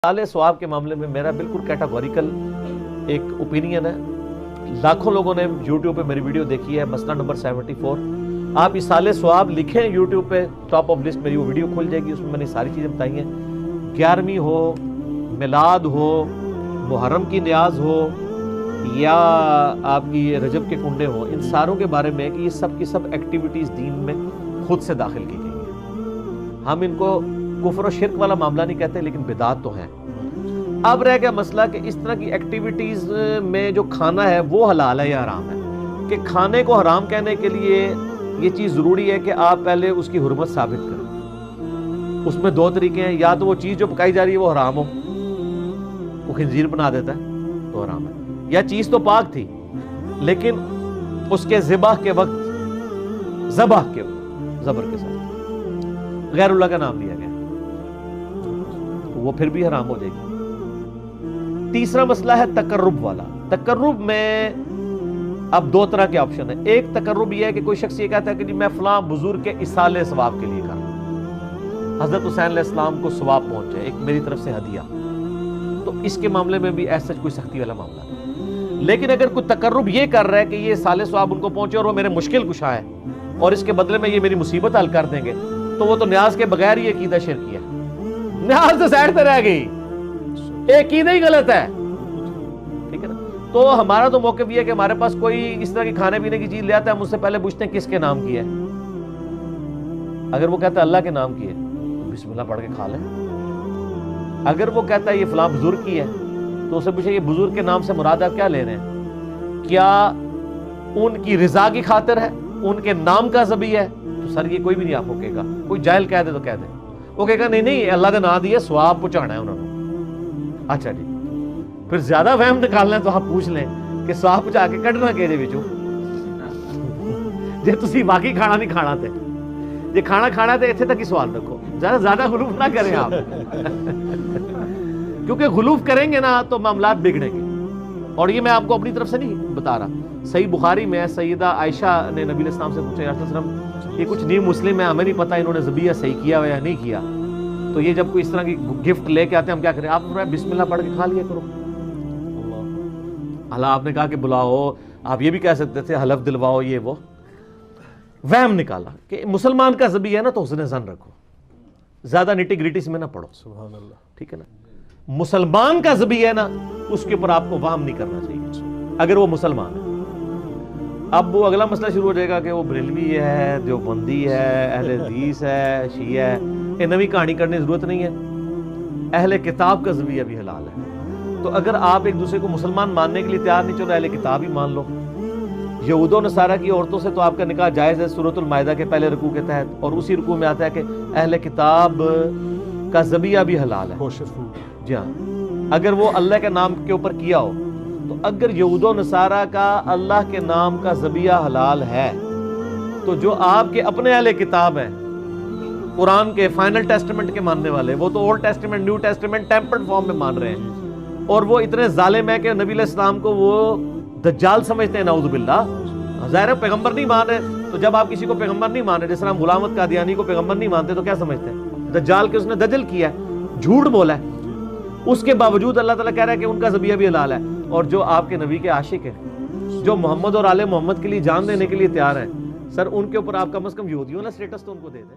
حلال ثواب کے معاملے میں میرا بالکل کیٹاگوریکل ایک اوپینین ہے. لاکھوں لوگوں نے یوٹیوب پہ میری ویڈیو دیکھی ہے. مسئلہ نمبر 74. آپ حلال ثواب لکھیں یوٹیوب پہ, ٹاپ آف لسٹ میری وہ ویڈیو کھل جائے گی. اس میں نے ساری چیزیں بتائی ہیں. 11ویں ہو, میلاد ہو, محرم کی نیاز ہو, یا آپ کی رجب کے کنڈے ہوں, ان ساروں کے بارے میں کہ یہ سب کی سب ایکٹیویٹیز دین میں خود سے داخل کی گئی ہیں. ہم ان کو کفر و شرک والا معاملہ نہیں کہتے, لیکن بدعات تو ہیں. اب رہ گیا مسئلہ کہ اس طرح کی ایکٹیویٹیز میں جو کھانا ہے وہ حلال ہے یا حرام ہے. کہ کھانے کو حرام کہنے کے لیے یہ چیز ضروری ہے کہ آپ پہلے اس کی حرمت ثابت کریں. اس میں 2 طریقے ہیں. یا تو وہ چیز جو پکائی جا رہی ہے وہ حرام ہو, وہ خنزیر بنا دیتا ہے تو حرام ہے. یا چیز تو پاک تھی لیکن اس کے ذبح کے وقت زبر کے ساتھ غیر اللہ کا نام لیا گیا تو وہ پھر بھی حرام ہو جائے گی. تیسرا مسئلہ ہے تقرب والا. تقرب میں اب 2 طرح کے آپشن ہیں. ایک تقرب یہ ہے کہ کوئی شخص یہ کہتا ہے کہ میں فلاں بزرگ کے ایصال ثواب کے لیے کر رہا ہوں, حضرت حسین علیہ السلام کو ثواب پہنچے, ایک میری طرف سے ہدیہ. تو اس کے معاملے میں بھی ایسا کوئی سختی والا معاملہ نہیں. لیکن اگر کوئی تقرب یہ کر رہا ہے کہ یہ ایصال ثواب ان کو پہنچے اور وہ میرے مشکل کشا ہے اور اس کے بدلے میں یہ میری مصیبت حل کر دیں گے, تو وہ تو نیاز کے بغیر ہی عقیدہ شرکی ہے. نیاز تو سائڈ پہ رہ گئی, عقیدہ ہی غلط ہے. ٹھیک ہے نا. تو ہمارا تو موقف یہ ہے کہ ہمارے پاس کوئی اس طرح کی کھانے پینے کی چیز لے آتا ہے, ہم اس سے پہلے پوچھتے ہیں کس کے نام کی ہے. اگر وہ کہتا ہے اللہ کے نام کی ہے تو بسم اللہ پڑھ کے کھا لیں. اگر وہ کہتا ہے یہ فلاں بزرگ کی ہے تو اسے پوچھیں یہ بزرگ کے نام سے مراد آپ کیا لے رہے ہیں؟ کیا ان کی رضا کی خاطر ہے, ان کے نام کا ذبح ہے؟ تو سر یہ کوئی بھی نہیں آپ کو کہے گا. کوئی جاہل کہہ دے تو کہہ دے, وہ کہے گا نہیں اللہ کا نام دیا, ثواب پہنچانا ہے انہوں نے. اچھا جی, پھر زیادہ وہم نکالنا ہے تو آپ پوچھ لیں کہ ثواب پہنچا کے کڈنا کہ جی تسی باقی کھانا نہیں کھانا تے, جی کھانا کھانا تے اتنے تک ہی سوال رکھو, زیادہ غلوف نہ کریں آپ. کیونکہ غلوف کریں گے نا تو معاملات بگڑیں گے. اور یہ میں آپ کو اپنی طرف سے نہیں بتا رہا. صحیح بخاری میں سیدہ عائشہ نے نبی علیہ السلام سے پوچھا یا رسول اللہ یہ کچھ نیو مسلم ہے, ہمیں نہیں پتا انہوں نے ذبیحہ صحیح کیا ہوا یا نہیں کیا, تو یہ جب کوئی اس طرح کی گفٹ لے کے آتے ہیں ہم کیا کریں؟ آپ بسم اللہ پڑھ کے کھا لیا کرو. اللہ آپ نے کہا کہ بلاؤ, آپ یہ بھی کہہ سکتے تھے حلف دلواؤ, یہ وہ وہم نکالا کہ مسلمان کا ذبیحہ ہے نا تو حسن ظن رکھو, زیادہ نٹی گریٹی میں نہ پڑھو. سبحان اللہ. ٹھیک ہے نا. مسلمان کا ذبیحہ ہے نا اس کے اوپر آپ کو وہم نہیں کرنا چاہیے اگر وہ مسلمان ہے. اب وہ اگلا مسئلہ شروع ہو جائے گا کہ وہ بریلوی ہے, دیوبندی ہے, اہل حدیث ہے, شیعہ ہے. یہ نئی کہانی کرنے کی ضرورت نہیں ہے. اہل کتاب کا ذبیحہ بھی حلال ہے. تو اگر آپ ایک دوسرے کو مسلمان ماننے کے لیے تیار نہیں, چلو اہل کتاب ہی مان لو. یہود و نصارہ کی عورتوں سے تو آپ کا نکاح جائز ہے سورۃ المائدہ کے پہلے رکوع کے تحت, اور اسی رکوع میں آتا ہے کہ اہل کتاب کا ذبیحہ بھی حلال ہے. جی ہاں, اگر وہ اللہ کے نام کے اوپر کیا ہو. تو اگر یہود و نصارہ کا اللہ کے نام کا ذبیحہ حلال ہے تو جو آپ کے اپنے اہل کتاب ہیں, قرآن کے فائنل ٹیسٹمنٹ کے ماننے والے, وہ تو old testament new testament tempered form میں مان رہے ہیں, اور وہ اتنے ظالم ہیں کہ نبی علیہ السلام کو وہ دجال سمجھتے ہیں. نعوذ باللہ. ظاہر پیغمبر نہیں مان رہے, تو جب آپ کسی کو پیغمبر نہیں مان رہے, جس طرح غلام احمد قادیانی کو پیغمبر نہیں مانتے, تو کیا سمجھتے ہیں؟ دجال کے اس نے دجل کیا ہے, جھوٹ بولا ہے. اس کے باوجود اللہ تعالیٰ کہہ رہا ہے کہ ان کا ذبیحہ بھی حلال ہے. اور جو آپ کے نبی کے عاشق ہیں, جو محمد اور آل محمد کے لیے جان دینے کے لیے تیار ہیں, سر ان کے اوپر آپ کم از کم یہودیوں نا اسٹیٹس تو ان کو دے دیں.